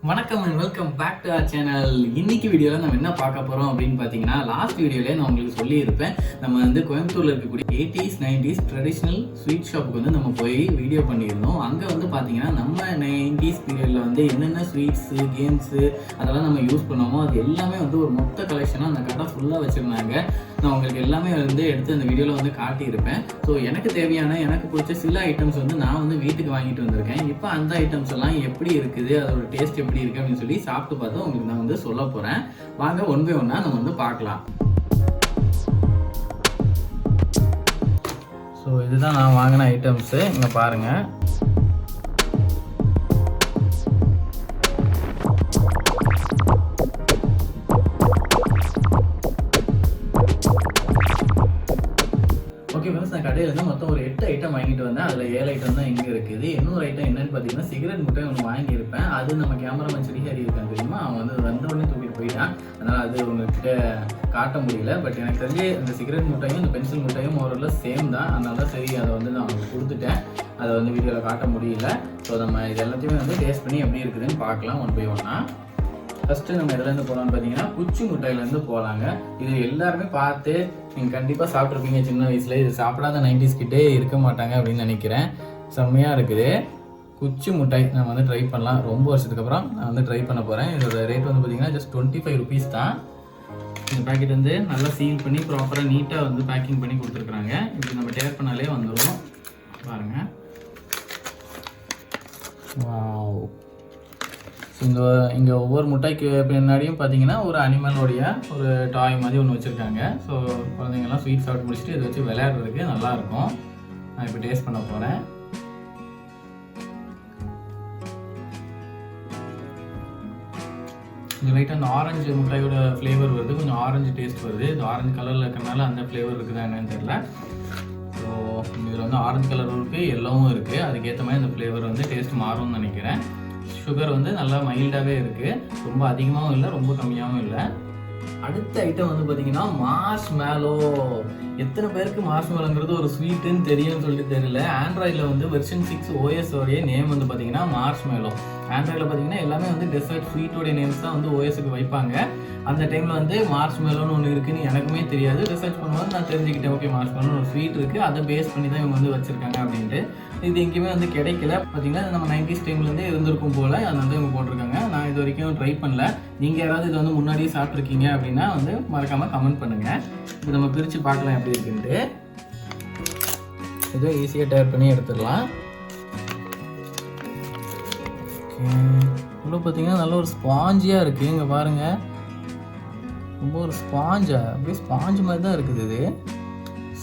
வணக்கம் and welcome back to our channel. இன்னைக்கு வீடியோவில் நம்ம என்ன பார்க்க போகிறோம் அப்படின்னு பார்த்தீங்கன்னா, லாஸ்ட் வீடியோவில் நான் உங்களுக்கு சொல்லியிருப்பேன், நம்ம வந்து கோயம்புத்தூரில் இருக்கக்கூடிய 80s 90s ட்ரெடிஷ்னல் ஸ்வீட் ஷாப்புக்கு வந்து நம்ம போய் வீடியோ பண்ணியிருந்தோம். அங்கே வந்து பார்த்தீங்கன்னா நம்ம 90s பீரியடில் வந்து என்னென்ன ஸ்வீட்ஸு கேம்ஸு அதெல்லாம் நம்ம யூஸ் பண்ணுவோமோ அது எல்லாமே வந்து ஒரு மொத்த கலெக்ஷனாக அந்த கடை ஃபுல்லாக வச்சுருந்தாங்க. நான் உங்களுக்கு எல்லாமே வந்து எடுத்து அந்த வீடியோவில் வந்து காட்டியிருப்பேன். ஸோ எனக்கு தேவையான எனக்கு பிடிச்ச சில ஐட்டம்ஸ் வந்து நான் வந்து வீட்டுக்கு வாங்கிட்டு வந்திருக்கேன். இப்போ அந்த ஐட்டம்ஸ் எல்லாம் எப்படி இருக்குது, அதோட டேஸ்ட் எப்படி இருக்குது அப்படின்னு சொல்லி சாப்பிட்டு பார்த்து உங்களுக்கு நான் வந்து சொல்ல போகிறேன். வாங்க ஒன் பை ஒன்னாக நம்ம வந்து பார்க்கலாம். ஸோ இதுதான் நான் வாங்கின ஐட்டம்ஸு. இங்கே பாருங்கள். ஓகே ஃப்ரெண்ட்ஸ், நான் கடையிலேருந்து மொத்தம் ஒரு 8 ஐட்டம் வாங்கிட்டு வந்தேன். அதில் 7 ஐட்டம் தான் இங்கே இருக்குது. இன்னொரு ஐட்டம் என்னென்னு பார்த்தீங்கன்னா, சிகரெட் முட்டை ஒன்று வாங்கியிருப்பேன். அது நம்ம கேமராமேன் ஸ்ரீஹரி இருக்கான் தெரியுமா, அவன் வந்து வந்த உடனே தூக்கிட்டு போயிட்டான். அதனால் அது உங்கள்கிட்ட காட்ட முடியல. பட் எனக்கு தெரிஞ்சு இந்த சிகரெட் முட்டையும் இந்த பென்சில் முட்டையும் ஓரளவு சேம் தான். அதனால தான் சரி அதை வந்து நான் அவங்களுக்கு கொடுத்துட்டேன். அதை வந்து வீடியோவில் காட்ட முடியல. ஸோ நம்ம இது எல்லாத்தையுமே வந்து டேஸ்ட் பண்ணி எப்படி இருக்குதுன்னு பார்க்கலாம் ஒன் பை ஒன்னா. ஃபஸ்ட்டு நம்ம எதுலேருந்து போகலான்னு பார்த்தீங்கன்னா, குச்சி முட்டையிலேருந்து போகலாங்க. இது எல்லாருமே பார்த்து நீங்கள் கண்டிப்பாக சாப்பிட்ருப்பீங்க சின்ன வயசில். இது சாப்பிடாத 90s கிட்டே இருக்க மாட்டாங்க அப்படின்னு நினைக்கிறேன். செம்மையாக இருக்குது. குச்சி முட்டாய் நம்ம வந்து ட்ரை பண்ணலாம். ரொம்ப வருஷத்துக்கு அப்புறம் நான் வந்து ட்ரை பண்ண போகிறேன். இதோட ரேட் வந்து பார்த்தீங்கன்னா ஜஸ்ட் 25 rupees தான். இந்த பேக்கெட் வந்து நல்லா சீல் பண்ணி ப்ராப்பராக நீட்டாக வந்து பேக்கிங் பண்ணி கொடுத்துருக்குறாங்க. இப்படி நம்ம டேர் பண்ணாலே வந்துடும். பாருங்கள். வாவ். இங்கே ஒவ்வொரு முட்டைக்கு பின்னாடியும் பார்த்தீங்கன்னா ஒரு அனிமலோடைய ஒரு டாய் மாதிரி ஒன்று வச்சுருக்காங்க. ஸோ குழந்தைங்கள்லாம் ஸ்வீட் சாப்பிட்டு முடிச்சுட்டு இதை வச்சு விளையாடுறதுக்கு நல்லாயிருக்கும். நான் இப்போ டேஸ்ட் பண்ண போகிறேன். கொஞ்சம் லைட்டாக அந்த ஆரஞ்சு முட்டையோட ஃப்ளேவர் வருது. கொஞ்சம் ஆரஞ்சு டேஸ்ட் வருது. இது ஆரஞ்சு கலரில் இருக்கிறனால அந்த ஃப்ளேவர் இருக்குதா என்னன்னு தெரியல. ஸோ இதில் வந்து ஆரஞ்சு கலரும் இருக்குது, எல்லோவும் இருக்குது. அதுக்கேற்ற மாதிரி அந்த ஃப்ளேவர் வந்து டேஸ்ட் மாறும்னு நினைக்கிறேன். சுகர் வந்து நல்லா மைல்டாகவே இருக்குது. ரொம்ப அதிகமாகவும் இல்லை, ரொம்ப கம்மியாகவும் இல்லை. அடுத்த ஐட்டம் வந்து பார்த்தீங்கன்னா மார்ஷ் மேலோ. எத்தனை பேருக்கு மார்ஷ் மேலோங்கிறது ஒரு ஸ்வீட்டுன்னு தெரியும்னு சொல்லிட்டு தெரியல. ஆண்ட்ராய்டில் வந்து வெர்ஷன் 6 OS உடைய நேம் வந்து பார்த்தீங்கன்னா மார்ஷ் மேலோ. ஆண்ட்ராய்டில் பார்த்தீங்கன்னா எல்லாமே வந்து டெசர்ட் ஸ்வீட்டோடைய நேம்ஸ் தான் வந்து OSக்கு வைப்பாங்க. அந்த டைமில் வந்து மார்ஷ் மேலோன்னு ஒன்று இருக்குதுன்னு எனக்குமே தெரியாது. ரிசர்ச் பண்ணும்போது நான் தெரிஞ்சுக்கிட்டேன், ஓகே மார்ஷ் மேலோன்னு ஒரு ஸ்வீட் இருக்குது, அதை பேஸ் பண்ணி தான் இவங்க வந்து வச்சுருக்காங்க அப்படின்ட்டு. இது எங்கேயுமே வந்து கிடைக்கல. பார்த்தீங்கன்னா நம்ம 90s டைம்லேருந்தே இருந்திருக்கும் போல் அதை வந்து இவங்க போட்டிருக்காங்க. நான் இது வரைக்கும் ட்ரை பண்ணல. நீங்கள் யாராவது இதை வந்து முன்னாடியே சாப்பிட்ருக்கீங்க அப்படின்னா வந்து மறக்காமல் கமெண்ட் பண்ணுங்கள். இது நம்ம பிரித்து பார்க்கலாம் எப்படி இருக்குன்ட்டு. இதுவும் ஈஸியாக டேர் பண்ணி எடுத்துடலாம். இவ்வளோ பார்த்தீங்கன்னா நல்ல ஒரு ஸ்பாஞ்சியாக இருக்குது. இங்கே பாருங்கள், ரொம்ப ஒரு ஸ்பாஞ்சா, அப்படியே ஸ்பாஞ்ச் மாதிரி தான் இருக்குது. இது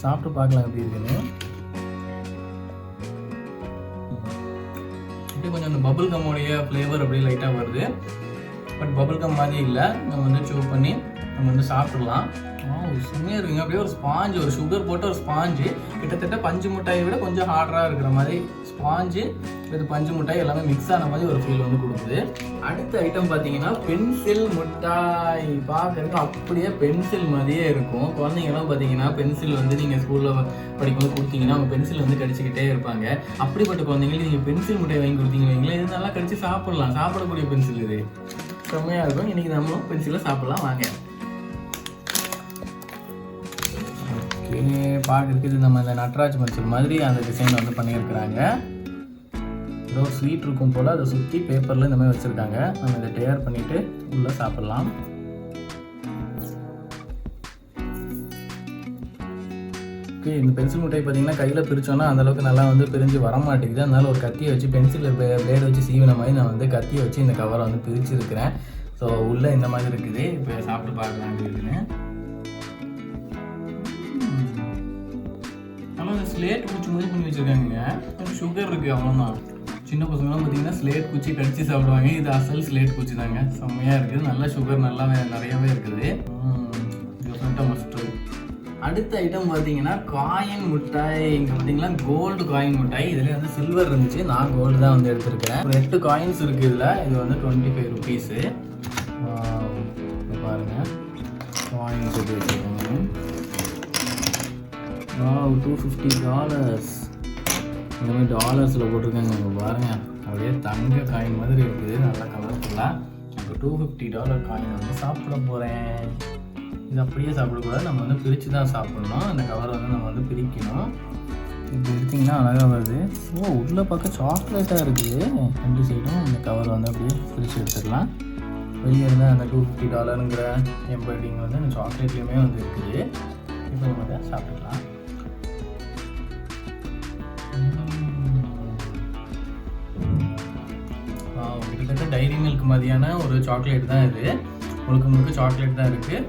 சாப்பிட்டு பார்க்கலாம் எப்படி இருக்குன்னு. அப்படியே கொஞ்சம் அந்த பபுள் கம்மோடைய ஃப்ளேவர் அப்படியே லைட்டாக வருது. பட் பபுள் கம் மாதிரி இல்லை. நம்ம வந்து சூ பண்ணி நம்ம வந்து சாப்பிட்றலாம். செம்மையாக இருக்குங்க. அப்படியே ஒரு ஸ்பாஞ்சு, ஒரு சுகர் போட்ட ஒரு ஸ்பாஞ்சு. கிட்டத்தட்ட பஞ்சு மிட்டாயை விட கொஞ்சம் ஹார்டராக இருக்கிற மாதிரி ஸ்பாஞ்சு இது பஞ்சு மிட்டாய் எல்லாமே மிக்ஸ் ஆன மாதிரி ஒரு ஃபீல் வந்து கொடுக்குது. அடுத்த ஐட்டம் பார்த்தீங்கன்னா பென்சில் மிட்டாய். பார்க்குறதுக்கு அப்படியே பென்சில் மாதிரியே இருக்கும். குழந்தைங்கலாம் பார்த்தீங்கன்னா பென்சில் வந்து நீங்கள் ஸ்கூலில் படிக்கும்போது கொடுத்தீங்கன்னா அவங்க பென்சில் வந்து கடிச்சிக்கிட்டே இருப்பாங்க. அப்படிப்பட்ட குழந்தைங்களுக்கு நீங்கள் பென்சில் மிட்டாய் வாங்கி கொடுத்தீங்க வைங்களேன், இது நல்லா கடிச்சு சாப்பிட்லாம். சாப்பிடக்கூடிய பென்சில் இது செம்மையாக இருக்கும். இன்றைக்கி நம்மளும் பென்சிலை சாப்பிட்லாம் வாங்க. பார்க்குறதுக்கு இது நம்ம இந்த நட்ராஜ் பென்சில் மாதிரி அந்த டிசைன் வந்து பண்ணியிருக்கிறாங்க. ஏதோ ஸ்வீட் இருக்கும் போல் அதை சுற்றி பேப்பரில் இந்த மாதிரி வச்சுருக்காங்க. நம்ம இதை டேர் பண்ணிவிட்டு உள்ளே சாப்பிட்லாம். ஓகே, இந்த பென்சில் மிட்டாய் பார்த்தீங்கன்னா கையில் பிரித்தோன்னா அந்தளவுக்கு நல்லா வந்து பிரிஞ்சு வர மாட்டேங்குது. அதனால ஒரு கத்தியை வச்சு பென்சிலில் பிளேடை வச்சு சீவின மாதிரி நான் வந்து கத்தியை வச்சு இந்த கவரை வந்து பிரிச்சுருக்கிறேன். ஸோ உள்ளே இந்த மாதிரி இருக்குது. இப்போ சாப்பிட்டு பார்க்கலாம் இருக்குன்னு. ஸ்லேட் குச்சி மாதிரி பண்ணி வச்சுருக்காங்க. கொஞ்சம் சுகர் இருக்குது, அவ்வளோதான். சின்ன பசங்களாம் பார்த்தீங்கன்னா ஸ்லேட் குச்சி கடிச்சு சாப்பிடுவாங்க. இது அசல் ஸ்லேட் குச்சி தாங்க. செம்மையாக இருக்குது. நல்லா சுகர் நல்லா நிறையவே இருக்குது. மஸ்ட்டு. அடுத்த ஐட்டம் பார்த்தீங்கன்னா காயின் மிட்டாய். இங்கே பார்த்தீங்கன்னா கோல்டு காயின் மிட்டாய். இதில் வந்து சில்வர் இருந்துச்சு, நான் கோல்டு தான் வந்து எடுத்துருக்கிறேன். ஒரு 8 காயின்ஸ் இருக்குது இதில். இது வந்து 25 rupees. பாருங்கள், காயின்ஸ் எப்படி வச்சுருக்காங்க. $250 இந்த மாதிரி டாலர்ஸில் போட்டிருக்காங்க. பாருங்கள், அப்படியே தங்க காயின் மாதிரி இருக்குது, நல்லா கலர்ஃபுல்லாக. இப்போ $250 காயின் வந்து சாப்பிட போகிறேன். இது அப்படியே சாப்பிடக்கூடாது, நம்ம வந்து பிரித்து தான் சாப்பிட்ணும். இந்த கவரை வந்து நம்ம வந்து பிரிக்கணும். இப்படி எடுத்திங்கன்னா அழகாக வருது. உள்ளே பார்க்க சாக்லேட்டாக இருக்குது. 2 சைடும் இந்த கவர் வந்து அப்படியே பிரித்து எடுத்துடலாம். வெளியே இருந்தால் அந்த $250ங்கிற எம்ப்ராய்டிங் வந்து அந்த சாக்லேட்லேயுமே வந்து இருக்குது. இப்போ நம்ம அதை சாப்பிட்டுக்கலாம். கிட்டத்தட்ட டைரி மில்க் மாதிரியான ஒரு சாக்லேட் தான் இது. முழுக்க சாக்லேட் தான் இருக்குது.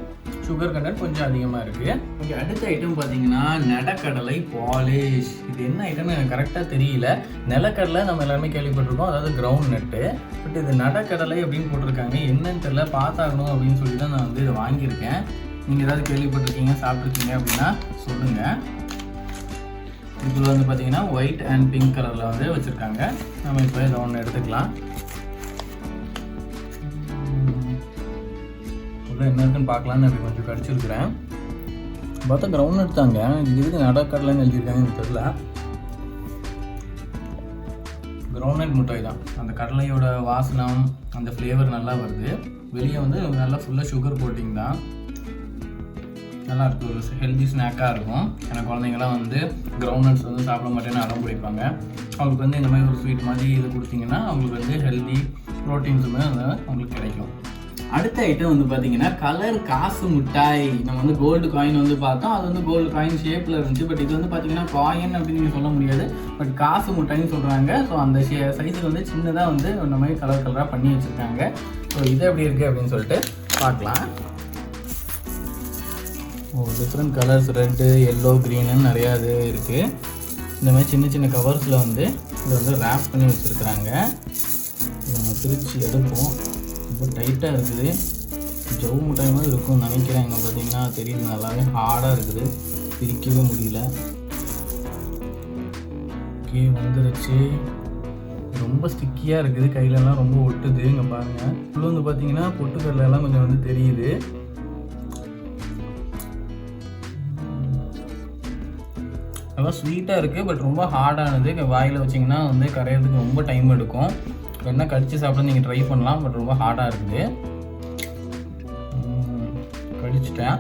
சுகர் கண்டென்ட் கொஞ்சம் அதிகமாக இருக்குது. ஓகே, அடுத்த ஐட்டம் பார்த்தீங்கன்னா நிலக்கடலை பாலிஷ். இது என்ன ஐட்டம்னு எனக்கு கரெக்டாக தெரியல. நிலக்கடலை நம்ம எல்லாருமே கேள்விப்பட்டிருக்கோம், அதாவது கிரவுண்ட் நட்டு. பட் இது நடக்கடலை அப்படின்னு போட்டிருக்காங்க. என்னன்னு தெரியல, பார்த்தாகணும் அப்படின்னு சொல்லி தான் நான் வந்து இதை வாங்கியிருக்கேன். நீங்கள் ஏதாவது கேள்விப்பட்டிருக்கீங்க, சாப்பிட்ருக்கீங்க அப்படின்னா சொல்லுங்கள். இதில் வந்து பார்த்தீங்கன்னா ஒயிட் அண்ட் பிங்க் கலரில் வந்து வச்சுருக்காங்க. நம்ம இப்போ இதை ஒன்று எடுத்துக்கலாம். என்ன இருக்குன்னு பார்க்கலான்னு அப்படி கொஞ்சம் கடிச்சிருக்கிறேன். பார்த்தா கிரவுண்ட் எடுத்தாங்க, இது எதுக்கு நடக்கடலைன்னு எழுதியிருக்காங்க எனக்கு தெரியல. கிரவுண்ட் முட்டாய் தான். அந்த கடலையோட வாசனம், அந்த ஃப்ளேவர் நல்லா வருது. வெளியே வந்து நல்லா ஃபுல்லாக சுகர் கோட்டிங் தான். நல்லா இருக்குது, ஒரு ஹெல்த்தி ஸ்நாக்காக இருக்கும். ஏன்னா குழந்தைங்களாம் வந்து கிரவுண்ட் நட்ஸ் வந்து சாப்பிட மாட்டேன்னு அடம் பிடிப்பாங்க. அவங்களுக்கு வந்து இந்த மாதிரி ஒரு ஸ்வீட் மாதிரி இது கொடுத்தீங்கன்னா அவங்களுக்கு வந்து ஹெல்தி ப்ரோட்டீன்ஸுமே வந்து அவங்களுக்கு கிடைக்கும். அடுத்த ஐட்டம் வந்து பார்த்தீங்கன்னா கலர் காசு மிட்டாய். நம்ம வந்து கோல்டு காயின் வந்து பார்த்தோம், அது வந்து கோல்டு காயின் ஷேப்பில் இருந்துச்சு. பட் இது வந்து பார்த்தீங்கன்னா காயின் அப்படின்னு நீங்கள் சொல்ல முடியாது, பட் காசு மிட்டாய்னு சொல்கிறாங்க. ஸோ அந்த சைஸுக்கு வந்து சின்னதாக வந்து இந்த மாதிரி கலராக பண்ணி வச்சுருக்காங்க. ஸோ இது எப்படி இருக்குது அப்படின்னு சொல்லிட்டு பார்க்கலாம். Different colours, red, yellow, green நிறையா இது இருக்குது. இந்த மாதிரி சின்ன கவர்ஸில் வந்து இதை வந்து ரேப் பண்ணி வச்சுருக்குறாங்க. இதை நம்ம பிரித்து எடுப்போம். ரொம்ப டைட்டாக இருக்குது, ஜவு மிட்டாய் மாதிரி இருக்கும்னு நினைக்கிறேன். இங்கே பார்த்தீங்கன்னா தெரியுது, நல்லாவே ஹார்டாக இருக்குது, பிரிக்கவே முடியல. ஓகே, வந்துருச்சு. ரொம்ப ஸ்டிக்கியாக இருக்குது, கையிலலாம் ரொம்ப ஒட்டுது. இங்கே பாருங்கள், உள்ள வந்து பார்த்தீங்கன்னா பொட்டுக்கடலாம் கொஞ்சம் வந்து தெரியுது. நல்லா ஸ்வீட்டாக இருக்குது, பட் ரொம்ப ஹார்டானது. வாயில் வச்சிங்கன்னா வந்து கரையிறதுக்கு ரொம்ப டைம் எடுக்கும். வேணா கடிச்சு சாப்பிட நீங்கள் ட்ரை பண்ணலாம், பட் ரொம்ப ஹார்டாக இருக்குது. கடிச்சிட்டேன்,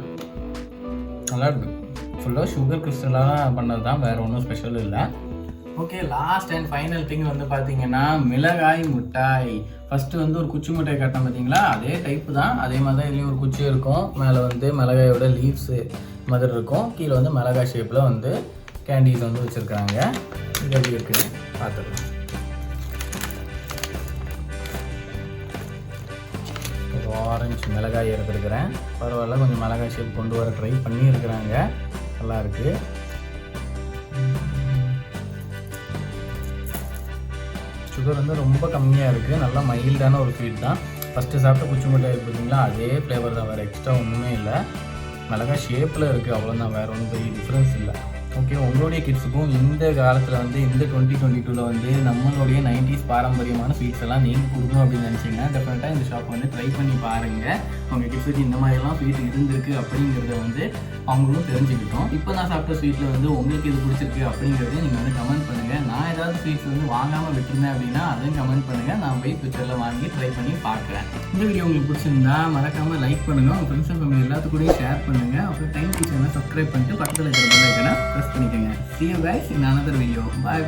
நல்லா இருக்குது. ஃபுல்லாக சுகர் கிறிஸ்டலாக பண்ணது தான், வேறு ஒன்றும் ஸ்பெஷல் இல்லை. Okay, last and final thing வந்து பார்த்தீங்கன்னா மிளகாய் மிட்டாய். ஃபஸ்ட்டு வந்து ஒரு குச்சி மிட்டாய் கட்டினேன் பார்த்தீங்களா, அதே டைப்பு தான். அதே மாதிரி தான் இதுலேயும் ஒரு குச்சி இருக்கும். மேலே வந்து மிளகாயோட லீவ்ஸு மாதிரி இருக்கும். கீழே வந்து மிளகாய் ஷேப்பில் வந்து கேண்டீஸ் வந்து வச்சுருக்காங்க. இது எப்படி இருக்குன்னு பார்த்துக்கலாம். ஆரஞ்சு மிளகாய் எடுத்துருக்கிறேன். பரவாயில்ல, கொஞ்சம் மிளகாய் ஷேப் கொண்டு வர ட்ரை பண்ணியிருக்கிறாங்க. நல்லா இருக்குது. சுகர் வந்து ரொம்ப கம்மியாக இருக்குது, நல்லா மைல்டான ஒரு ஸ்வீட் தான். ஃபஸ்ட்டு சாப்பிட்ட குச்சி மிட்டாய் பார்த்தீங்களா, அதே ஃப்ளேவர் தான், வேறு எக்ஸ்ட்ரா ஒன்றுமே இல்லை. மிளகாய் ஷேப்பில் இருக்குது, அவ்வளோதான், வேறு ஒன்றும் பெரிய டிஃப்ரென்ஸ் இல்லை. ஓகே, உங்களுடைய கிட்ஸுக்கும் இந்த காலத்தில் வந்து இந்த 2022 வந்து நம்மளுடைய 90s பாரம்பரியமான ஸ்வீட்ஸ் எல்லாம் நீங்கள் கொடுக்கணும் அப்படின்னு நினச்சிங்கன்னா டெஃபினட்டாக இந்த ஷாப் வந்து ட்ரை பண்ணி பாருங்கள். உங்கள் கிட்ஸுக்கு இந்த மாதிரிலாம் ஸ்வீட் இருந்திருக்கு அப்படிங்கிறத வந்து அவங்களும் தெரிஞ்சுக்கிட்டோம். இப்போ நான் சாப்பிட்ட ஸ்வீட்டில் வந்து உங்களுக்கு இது பிடிச்சிருக்கு அப்படிங்கிறத நீங்கள் வந்து கமெண்ட் பண்ணுங்கள். நான் ஏதாவது ஸ்வீட்ஸ் வந்து வாங்காமல் விட்டுருந்தேன் அப்படின்னா அதையும் கமெண்ட் பண்ணுங்கள். நான் போய் ஃபியூச்சரில் வாங்கி ட்ரை பண்ணி பார்க்குறேன். இந்த வீடியோ உங்களுக்கு பிடிச்சிருந்தா மறக்காமல் லைக் பண்ணுங்கள், உங்கள் ஃப்ரெண்ட்ஸ் அண்ட் ஃபேமிலி எல்லாத்துக்கூடயும் ஷேர் பண்ணுங்கள். அப்புறம் டைம் கிச்சனை சப்ஸ்கிரைப் பண்ணிட்டு பக்கத்தில் இருக்கிற பெல் ஐக்கனை ப்ரெஸ் பண்ணிக்கோங்க. See you guys in another video. Bye.